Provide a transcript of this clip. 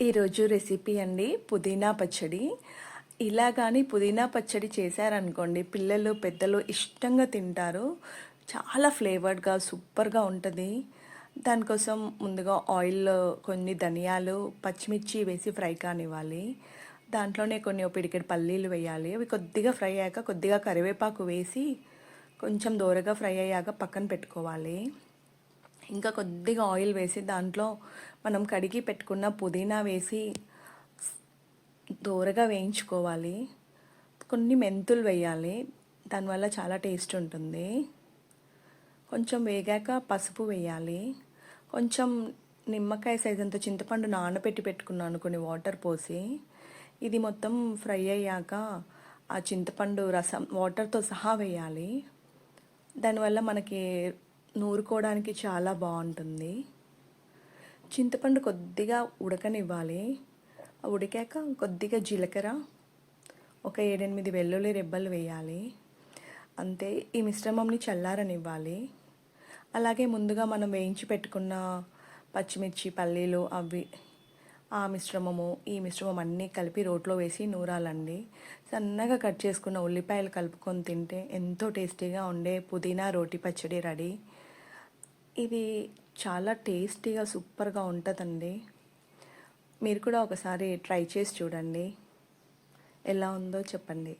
ఈరోజు రెసిపీ అండి పుదీనా పచ్చడి. ఇలా కానీ పుదీనా పచ్చడి చేశారనుకోండి పిల్లలు పెద్దలు ఇష్టంగా తింటారు. చాలా ఫ్లేవర్డ్గా సూపర్గా ఉంటుంది. దానికోసం ముందుగా ఆయిల్ కొన్ని ధనియాలు పచ్చిమిర్చి వేసి ఫ్రై కానివ్వాలి. దాంట్లోనే కొన్ని ఓ పిడికెడు పల్లీలు వేయాలి. అవి కొద్దిగా ఫ్రై అయ్యాక కొద్దిగా కరివేపాకు వేసి కొంచెం దోరగా ఫ్రై అయ్యాక పక్కన పెట్టుకోవాలి. ఇంకా కొద్దిగా ఆయిల్ వేసి దాంట్లో మనం కడిగి పెట్టుకున్న పుదీనా వేసి దోరగా వేయించుకోవాలి. కొన్ని మెంతులు వేయాలి, దానివల్ల చాలా టేస్ట్ ఉంటుంది. కొంచెం వేగాక పసుపు వేయాలి. కొంచెం నిమ్మకాయ సైజ్ అంత చింతపండు నానబెట్టి పెట్టుకున్నాను కొన్ని వాటర్ పోసి. ఇది మొత్తం ఫ్రై అయ్యాక ఆ చింతపండు రసం వాటర్తో సహా వేయాలి. దానివల్ల మనకి నూరుకోవడానికి చాలా బాగుంటుంది. చింతపండు కొద్దిగా ఉడకనివ్వాలి. ఉడికాక కొద్దిగా జీలకర్ర, ఒక 7-8 వెల్లుల్లి రెబ్బలు వేయాలి. అంతే. ఈ మిశ్రమంని చల్లారనివ్వాలి. అలాగే ముందుగా మనం వేయించి పెట్టుకున్న పచ్చిమిర్చి పల్లీలు ఈ మిశ్రమం అన్నీ కలిపి రోట్లో వేసి నూరాలండి. సన్నగా కట్ చేసుకున్న ఉల్లిపాయలు కలుపుకొని తింటే ఎంతో టేస్టీగా ఉండే పుదీనా రోటి పచ్చడి రెడీ. ఇది చాలా టేస్టీగా సూపర్గా ఉంటుందండి. మీరు కూడా ఒకసారి ట్రై చేసి చూడండి. ఎలా ఉందో చెప్పండి.